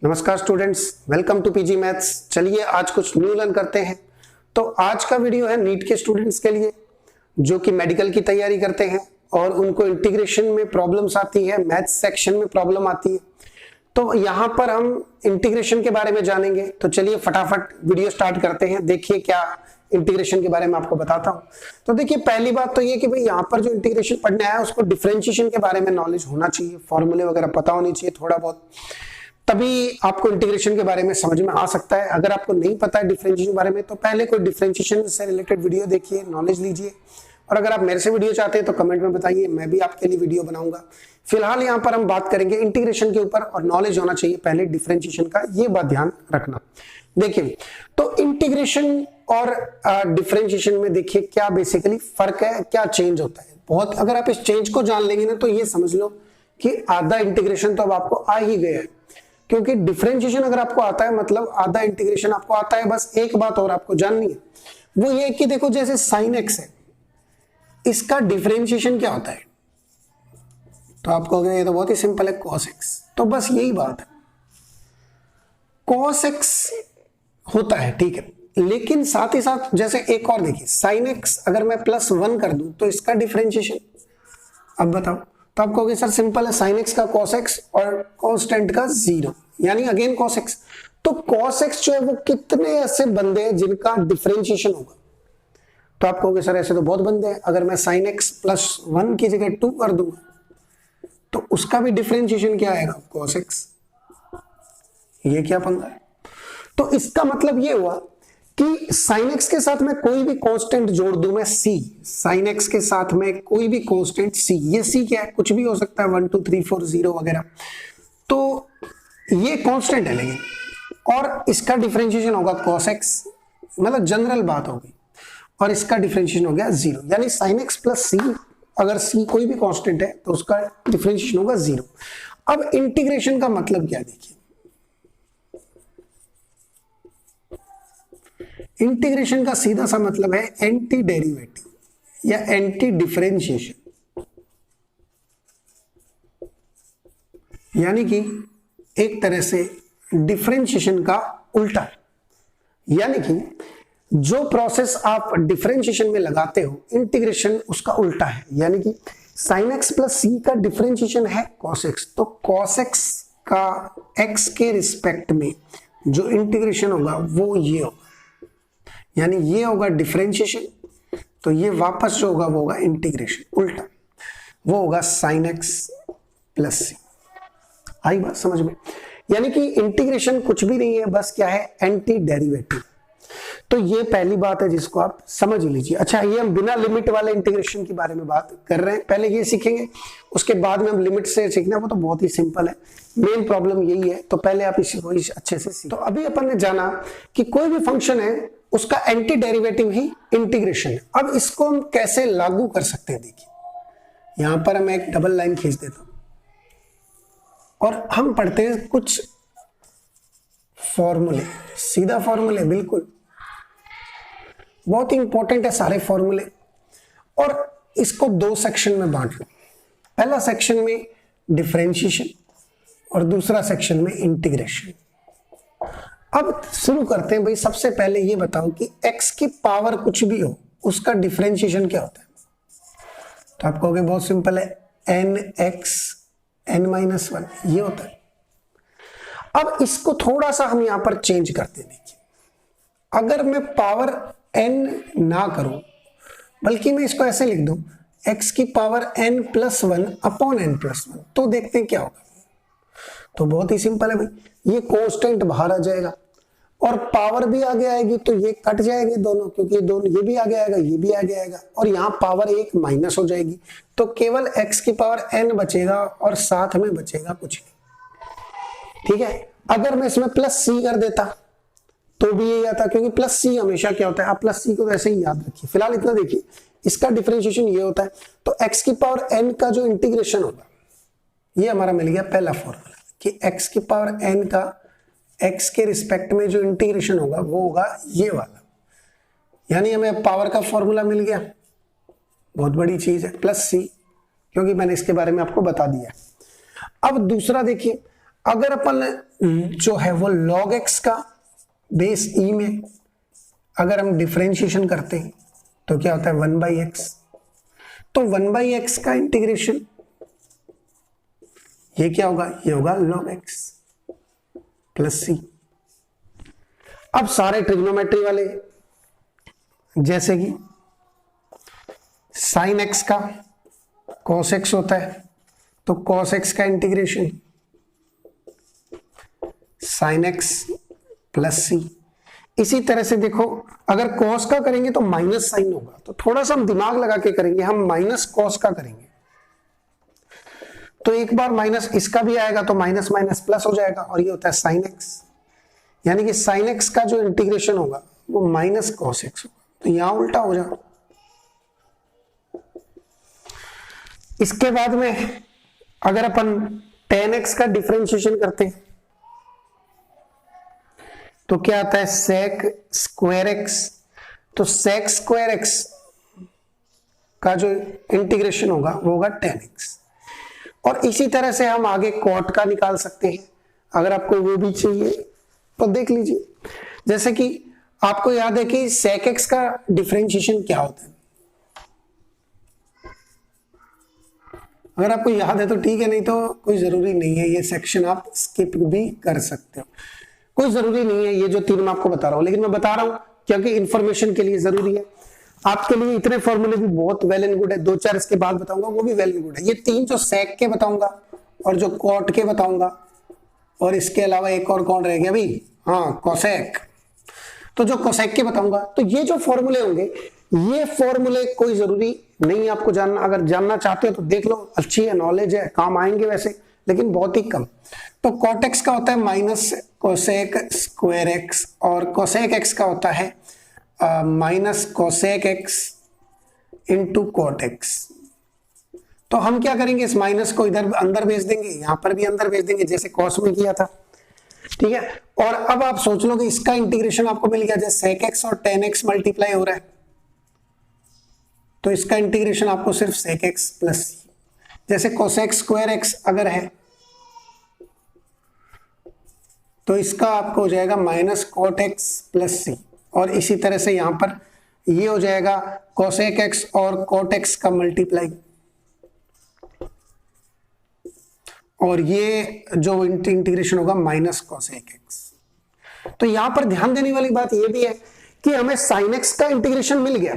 नमस्कार students, welcome to PG maths. चलिए आज कुछ न्यू लर्न करते हैं। तो आज का वीडियो है नीट के स्टूडेंट्स के लिए जो कि मेडिकल की तैयारी करते हैं और उनको इंटीग्रेशन में प्रॉब्लम्स आती है, मैथ्स सेक्शन में प्रॉब्लम आती है। तो यहाँ पर हम इंटीग्रेशन के बारे में जानेंगे। तो चलिए फटाफट वीडियो स्टार्ट करते हैं। देखिए क्या इंटीग्रेशन के बारे में आपको बताता हूं। तो देखिए पहली बात तो ये कि भाई यहाँ पर जो इंटीग्रेशन पढ़ने आया है उसको डिफरेंशिएशन के बारे में नॉलेज होना चाहिए, फॉर्मूले वगैरह पता होनी चाहिए थोड़ा बहुत, तभी आपको इंटीग्रेशन के बारे में समझ में आ सकता है। अगर आपको नहीं पता है डिफरेंशिएशन के बारे में तो पहले कोई डिफरेंशिएशन से रिलेटेड वीडियो देखिए, नॉलेज लीजिए। और अगर आप मेरे से वीडियो चाहते हैं तो कमेंट में बताइए, मैं भी आपके लिए वीडियो बनाऊंगा। फिलहाल यहाँ पर हम बात करेंगे इंटीग्रेशन के ऊपर और नॉलेज होना चाहिए पहले डिफरेंशिएशन का, ये बात ध्यान रखना। देखिए तो इंटीग्रेशन और डिफरेंशिएशन में देखिए क्या बेसिकली फर्क है, क्या चेंज होता है। बहुत अगर आप इस चेंज को जान लेंगे ना तो ये समझ लो कि आधा इंटीग्रेशन तो अब आपको आ ही गया है, क्योंकि डिफरेंशिएशन अगर आपको आता है मतलब आधा इंटीग्रेशन आपको आता है। बस एक बात और आपको जाननी है, वो ये कि देखो जैसे sin x है, इसका डिफरेंशिएशन क्या होता है, तो आप कहोगे ये तो बहुत ही सिंपल है, cos x। तो बस यही बात है, cos x होता है, ठीक है। लेकिन साथ ही साथ जैसे एक और देखिए sin x अगर मैं +1 कर दूं तो इसका डिफरेंशिएशन, अब बताओ। तो आप कहोगे सर सिंपल है, sin x का cos x और कांस्टेंट का 0 यानी अगेन cos x। तो cos x जो है वो कितने ऐसे बंदे हैं जिनका डिफरेंशिएशन होगा। तो आप कहोगे सर ऐसे तो बहुत बंदे हैं, अगर मैं sin x +1 की जगह 2 कर दूंगा तो उसका भी डिफरेंशिएशन क्या आएगा, cos x। ये क्या पंगा है। तो इसका मतलब ये हुआ कि sin x के साथ मैं कोई भी कांस्टेंट जोड़ दूं, मैं c, sin x के साथ में कोई भी कांस्टेंट c, ये c क्या है, कुछ भी हो सकता है 1 2 3 4 0 वगैरह, तो ये कांस्टेंट है लेकिन, और इसका डिफरेंशिएशन होगा cos x, मतलब जनरल बात होगी, और इसका डिफरेंशिएशन हो गया 0, यानी sin x प्लस c, अगर c कोई भी कांस्टेंट है तो उसका डिफरेंशिएशन होगा 0। अब इंटीग्रेशन का मतलब क्या देखिए, इंटीग्रेशन का सीधा सा मतलब है एंटी डेरिवेटिव या एंटी डिफरेंशिएशन, यानी कि एक तरह से डिफरेंशिएशन का उल्टा। यानी कि जो प्रोसेस आप डिफरेंशिएशन में लगाते हो, इंटीग्रेशन उसका उल्टा है। यानी कि sin x प्लस c का डिफरेंशिएशन है cos x, तो cos x का x के रिस्पेक्ट में जो इंटीग्रेशन होगा वो ये होगा, यानी ये होगा डिफरेंशिएशन, तो ये वापस जो होगा वो होगा इंटीग्रेशन, उल्टा वो होगा sin x प्लस c। आई बात समझ में। यानी कि इंटीग्रेशन कुछ भी नहीं है, बस क्या है, एंटी डेरिवेटिव। तो ये पहली बात है जिसको आप समझ लीजिए। अच्छा, ये हम बिना लिमिट वाले इंटीग्रेशन के बारे में बात कर रहे हैं, पहले ये सीखेंगे, उसके बाद में हम लिमिट से सीखना, वो तो बहुत ही सिंपल है, मेन प्रॉब्लम यही है। तो पहले आप इसी को अच्छे से सीखें। तो अभी अपन ने जाना कि कोई भी फंक्शन है उसका एंटी डेरिवेटिव ही इंटीग्रेशन है। अब इसको हम कैसे लागू कर सकते हैं, देखिए यहां पर हम एक डबल लाइन खींच देता हूं और हम पढ़ते हैं कुछ फॉर्मूले, सीधा फॉर्मूले, बिल्कुल बहुत ही इंपॉर्टेंट है सारे फॉर्मूले। और इसको दो सेक्शन में बांट लो, पहला सेक्शन में डिफरेंशिएशन और दूसरा सेक्शन में इंटीग्रेशन। अब शुरू करते हैं भाई, सबसे पहले ये बताओ कि x की पावर कुछ भी हो उसका डिफरेंशिएशन क्या होता है। तो आप कहोगे बहुत सिंपल है, nx n-1 ये होता है। अब इसको थोड़ा सा हम यहां पर चेंज करते हैं। देखिए अगर मैं पावर n ना करूं, बल्कि मैं इसको ऐसे लिख दूं x की पावर n+1 अपॉन n+1, तो देखते हैं क्या होगा। तो बहुत ही सिंपल है भाई, ये कांस्टेंट बाहर आ जाएगा और पावर भी आगे आएगी, तो ये कट जाएंगे दोनों, क्योंकि दोनों ये भी आगे आएगा ये भी आगे आएगा, और यहाँ पावर एक माइनस हो जाएगी, तो केवल x की पावर n बचेगा और साथ में बचेगा कुछ नहीं। ठीक है, अगर मैं इसमें प्लस c कर देता तो भी यही आता, क्योंकि प्लस c हमेशा क्या होता है, आप प्लस c को तो ऐसे ही याद रखिए। फिलहाल इतना देखिए, इसका डिफरेंशिएशन ये होता है, तो x की पावर n का जो इंटीग्रेशन होगा, ये हमारा मिल गया पहला फॉर्मूला कि x की पावर n का x के रिस्पेक्ट में जो इंटीग्रेशन होगा वो होगा ये वाला, यानी हमें पावर का फॉर्मूला मिल गया। बहुत बड़ी चीज है, प्लस c, क्योंकि मैंने इसके बारे में आपको बता दिया। अब दूसरा देखिए, अगर अपन जो है वो log x का बेस e में अगर हम डिफरेंशिएशन करते हैं तो क्या होता है 1/x। तो 1/x का इंटीग्रेशन ये क्या होगा, ये होगा log x प्लस c। अब सारे ट्रिग्नोमेट्री वाले जैसे कि sin x का cos x होता है तो cos x का integration sin x plus c। इसी तरह से देखो अगर cos का करेंगे तो माइनस साइन होगा, तो थोड़ा सा हम दिमाग लगा के करेंगे, हम माइनस cos का करेंगे तो एक बार माइनस इसका भी आएगा तो माइनस माइनस प्लस हो जाएगा और ये होता है sin x, यानी कि sin x का जो इंटीग्रेशन होगा वो माइनस cos x होगा, तो यहां उल्टा हो जाएगा। इसके बाद में अगर अपन tan x का डिफरेंशिएशन करते हैं तो क्या आता है sec स्क्वायर x। तो sec स्क्वायर x का जो इंटीग्रेशन होगा वो होगा tan x। और इसी तरह से हम आगे cot का निकाल सकते हैं, अगर आपको वो भी चाहिए तो देख लीजिए। जैसे कि आपको याद है कि sec x का डिफरेंशिएशन क्या होता है, अगर आपको याद है तो ठीक है, नहीं तो कोई जरूरी नहीं है, ये सेक्शन आप स्किप भी कर सकते हो, कोई जरूरी नहीं है ये जो तीन मैं आपको बता रहा हूं, लेकिन मैं बता रहा हूं क्योंकि इंफॉर्मेशन के लिए जरूरी है आपके लिए। इतने फॉर्मूले भी बहुत वेल एंड गुड है, दो चार इसके बाद बताऊंगा वो भी वेल एंड गुड है। ये तीन जो sec के बताऊंगा और जो cot के बताऊंगा और इसके अलावा एक और कौन रह गया भाई, हाँ cosec। तो जो cosec के बताऊंगा तो ये जो फॉर्मूले होंगे ये फॉर्मूले कोई जरूरी नहीं है आपको जानना, अगर जानना चाहते हो तो देख लो, अच्छी है, नॉलेज है, काम आएंगे वैसे, लेकिन बहुत ही कम। तो cot x का होता है माइनस cosec स्क्वायर x और cosec x का होता है minus cosec x into cot x। तो हम क्या करेंगे, इस माइनस को इधर अंदर भेज देंगे, यहां पर भी अंदर भेज देंगे जैसे cos में किया था, ठीक है। और अब आप सोच लो कि इसका इंटीग्रेशन आपको मिल गया, जैसे sec x और tan x मल्टीप्लाई हो रहा है तो इसका इंटीग्रेशन आपको सिर्फ sec x प्लस c, जैसे cosec स्क्वायर x अगर है तो इसका आपको हो जाएगा minus cot x plus c। और इसी तरह से यहां पर ये हो जाएगा cosec x और cot x का मल्टीप्लाई, और ये जो इंटीग्रेशन होगा माइनस cosec x। तो यहां पर ध्यान देने वाली बात ये भी है कि हमें sin x का इंटीग्रेशन मिल गया,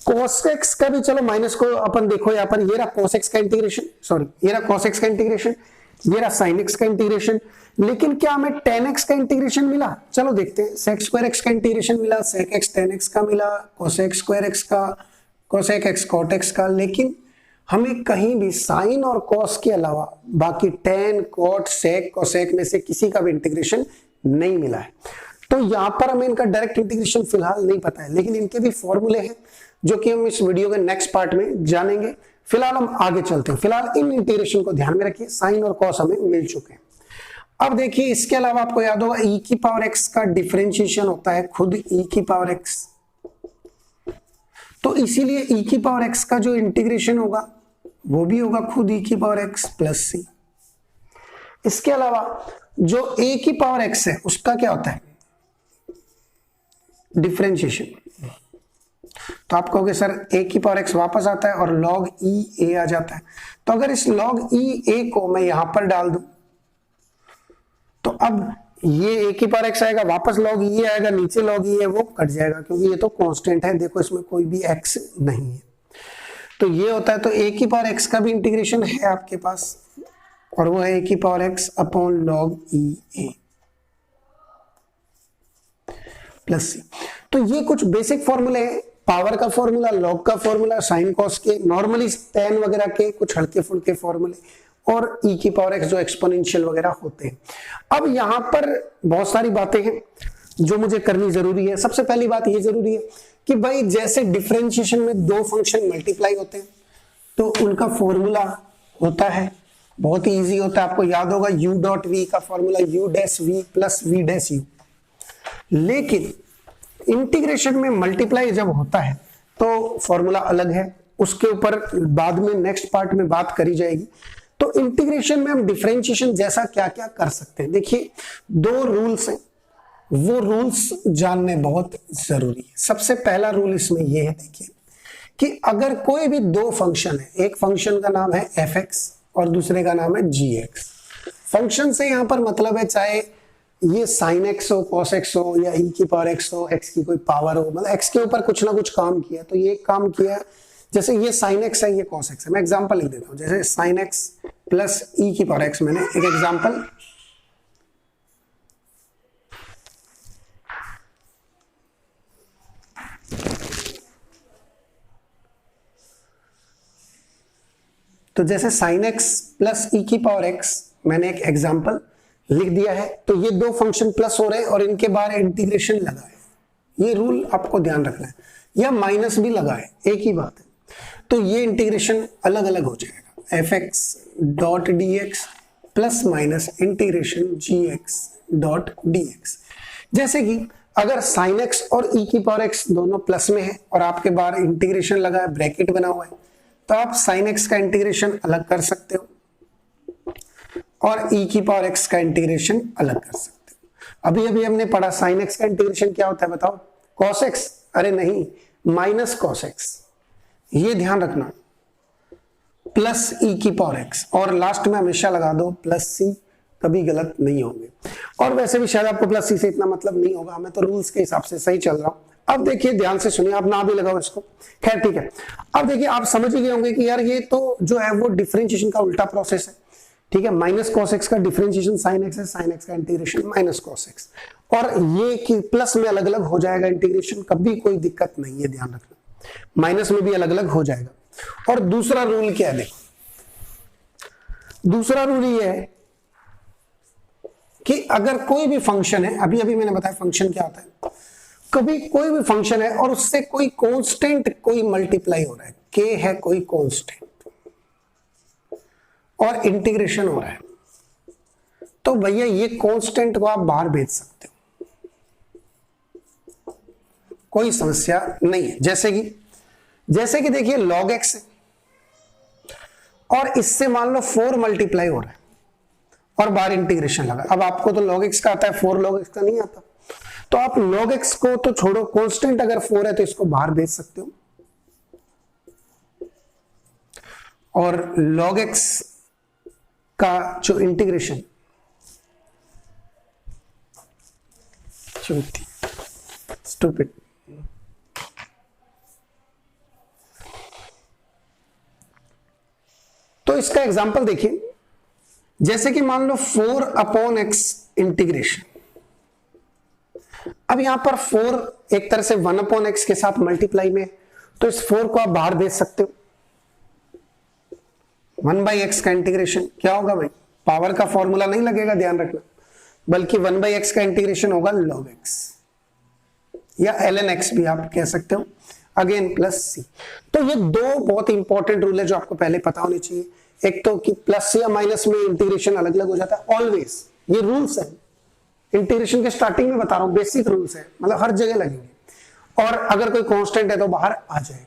cos x का भी चलो माइनस को अपन देखो यहाँ पर, ये रहा cos x का इंटीग्रेशन, सॉरी ये रहा cos x का इंटीग्रेशन, ये रहा sin x का इंटीग्रेशन, लेकिन क्या हमें tan x का इंटीग्रेशन मिला, चलो देखते हैं। sec स्क्वायर x का इंटीग्रेशन मिला, sec x tan x का मिला, cosec स्क्वायर x का, cosec x cot x का, लेकिन हमें कहीं भी sin और cos के अलावा बाकी tan, cot, sec, cosec में से किसी का भी इंटीग्रेशन नहीं मिला है। तो यहां पर हमें इनका डायरेक्ट इंटीग्रेशन फिलहाल नहीं पता है, लेकिन इनके भी फॉर्मूले हैं जो कि हम इस वीडियो के नेक्स्ट पार्ट में जानेंगे। फिलहाल हम आगे चलते हैं, फिलहाल इन इंटीग्रेशन को ध्यान में रखिए, साइन और कॉस हमें मिल चुके हैं। अब देखिए इसके अलावा आपको याद होगा e की पावर x का डिफरेंशिएशन होता है खुद e की पावर x, तो इसीलिए e की पावर x का जो इंटीग्रेशन होगा वो भी होगा खुद e की पावर x प्लस c। इसके अलावा जो a की पावर x है उसका क्या होता है डिफरेंशिएशन, तो आप कहोगे सर a की पावर x वापस आता है और log e a आ जाता है, तो अगर इस log e a को मैं यहां पर डाल दूं तो अब ये a की पावर x आएगा, वापस log e आएगा, नीचे log e है वो कट जाएगा क्योंकि ये तो कांस्टेंट है, देखो इसमें कोई भी x नहीं है, तो ये होता है। तो a की पावर x का भी इंटीग्रेशन है आपके पास और वो है a की power x upon log e a plus c। तो ये कुछ बेसिक फॉर्मूले हैं, पावर का फॉर्मूला, लॉग का फॉर्मूला, साइन कॉस के, नॉर्मली tan वगैरह के कुछ हल्के फुल्के फॉर्मूले, और e की पावर x जो एक्सपोनेंशियल वगैरह होते हैं। अब यहां पर बहुत सारी बातें हैं जो मुझे करनी जरूरी है। सबसे पहली बात ये जरूरी है कि भाई जैसे डिफरेंशिएशन में दो फंक्शन मल्टीप्लाई होते हैं तो उनका फॉर्मूला होता है बहुत ही इजी होता है, आपको याद होगा u डॉट v का formula u dash v plus v dash u। लेकिन इंटीग्रेशन में मल्टीप्लाई जब होता है तो फॉर्मूला अलग है, उसके ऊपर बाद में नेक्स्ट पार्ट में बात करी जाएगी। तो तो इंटीग्रेशन में हम डिफरेंशिएशन जैसा क्या क्या कर सकते हैं, देखिए दो रूल्स हैं, वो रूल्स जानने बहुत जरूरी है। सबसे पहला रूल इसमें यह है, देखिए कि अगर कोई भी दो फंक्शन है, एक फंक्शन का नाम है fx और दूसरे का नाम है gx। फंक्शन से यहां पर मतलब है चाहे ये sin x हो, cos x हो या e की पावर x हो, x की कोई पावर हो, मतलब x के ऊपर कुछ ना कुछ काम किया, तो ये काम किया जैसे ये sin x है, ये cos x है। मैं एग्जांपल लिख देता हूं, जैसे sin x प्लस e की पावर x, मैंने एक एग्जांपल तो जैसे sin x प्लस e की पावर x मैंने एक एग्जांपल लिख दिया है। तो ये दो फंक्शन प्लस हो रहे हैं और इनके बाहर इंटीग्रेशन लगा है, ये रूल आपको ध्यान रखना है, या माइनस भी लगा है, एक ही बात है। तो ये इंटीग्रेशन अलग अलग हो जाएगा, fx dot dx plus minus integration gx dot dx। जैसे कि अगर sin x और e की पावर x दोनों प्लस में है और आपके बाहर इंटीग्रेशन लगा है, ब्रैकेट बना हुआ है, तो आप sin x का इंटीग्रेशन अलग कर सकते हो और e की पावर x का इंटीग्रेशन अलग कर सकते हो। अभी अभी हमने पढ़ा sin x का इंटीग्रेशन क्या होता है बताओ, cos x, अरे नहीं, माइनस cos x, ये ध्यान रखना, प्लस e की पावर x, और लास्ट में हमेशा लगा दो प्लस c, कभी गलत नहीं होंगे। और वैसे भी शायद आपको प्लस c से इतना मतलब नहीं होगा, मैं तो रूल्स के हिसाब से सही चल रहा हूं। अब देखिए ध्यान से सुनिए, आप ना भी लगाओ इसको, खैर ठीक है। अब देखिए आप समझ ही गए होंगे कि यार ये तो जो है वो डिफरेंशिएशन का उल्टा प्रोसेस है, ठीक है। माइनस cos x का डिफरेंशिएशन sin x है, sin x का इंटीग्रेशन माइनस cos x, और ये कि प्लस में अलग अलग हो जाएगा इंटीग्रेशन, कभी कोई दिक्कत नहीं है, ध्यान रखना, माइनस में भी अलग अलग हो जाएगा। और दूसरा रूल क्या है, देखो दूसरा रूल ये है कि अगर कोई भी फंक्शन है, अभी अभी मैंने बताया फंक्शन क्या होता है, कभी कोई भी फंक्शन है और उससे कोई कांस्टेंट कोई मल्टीप्लाई हो रहा है, k है कोई कांस्टेंट और इंटीग्रेशन हो रहा है, तो भैया ये कांस्टेंट को आप बाहर भेज सकते हो, कोई समस्या नहीं है। जैसे कि देखिए log x है और इससे मान लो 4 मल्टीप्लाई हो रहा है और बाहर इंटीग्रेशन लगा। अब आपको तो log x का आता है, 4 log x का नहीं आता, तो आप log x को तो छोड़ो, कांस्टेंट अगर 4 है तो इसको बाहर भेज सकते हो, और log x का जो इंटीग्रेशन स्टूपिड, तो इसका एग्जांपल देखिए, जैसे कि मान लो 4/x इंटीग्रेशन, अब यहां पर 4 एक तरह से 1/x के साथ मल्टीप्लाई में, तो इस 4 को आप बाहर भेज सकते हो। 1/x का इंटीग्रेशन क्या होगा भाई, पावर का फॉर्मूला नहीं लगेगा, ध्यान रखना, बल्कि 1/x का इंटीग्रेशन होगा log x या ln x भी आप कह सकते हो, अगेन प्लस c। तो ये दो बहुत इंपॉर्टेंट रूल है जो आपको पहले पता होने चाहिए, एक तो कि प्लस या माइनस में इंटीग्रेशन अलग अलग हो जाता है, ऑलवेज ये रूल्स है, इंटीग्रेशन के स्टार्टिंग में बता रहा हूं, बेसिक रूल्स है, मतलब हर जगह लगेंगे, और अगर कोई कांस्टेंट है तो बाहर आ जाएगा।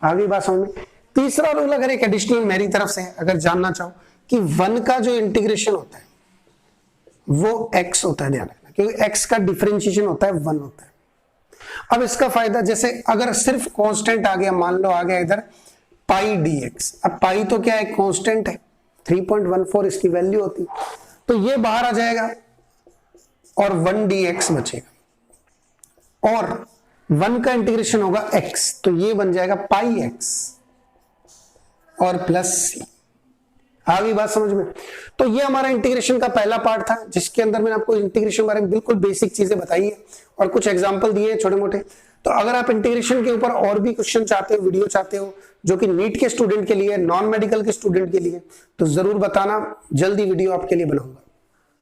आगे बात समझ में। तीसरा रूल अगर एक एडिशनल मेरी तरफ से है, अगर जानना चाहो कि 1 का जो इंटीग्रेशन होता है वो x होता है, ध्यान रखना, क्योंकि x का डिफरेंशिएशन होता है 1 होता है। अब इसका फायदा, जैसे अगर सिर्फ कांस्टेंट आ गया, मान लो आ गया इधर पाई dx, अब पाई तो क्या है, कांस्टेंट है, 3.14 इसकी वैल्यू होती, तो ये बाहर आ जाएगा और 1 dx बचेगा, और 1 का इंटीग्रेशन होगा x, तो ये बन जाएगा पाई x और प्लस c। आ गई बात समझ में। तो ये हमारा इंटीग्रेशन का पहला पार्ट था, जिसके अंदर मैंने आपको इंटीग्रेशन के बारे में बिल्कुल बेसिक चीजें बताई है और कुछ एग्जांपल दिए हैं छोटे मोटे। तो अगर आप इंटीग्रेशन के ऊपर और भी क्वेश्चन चाहते हो, वीडियो चाहते हो, जो कि नीट के स्टूडेंट के लिए, नॉन मेडिकल के स्टूडेंट के लिए, तो जरूर बताना, जल्दी वीडियो आपके लिए बनाऊंगा।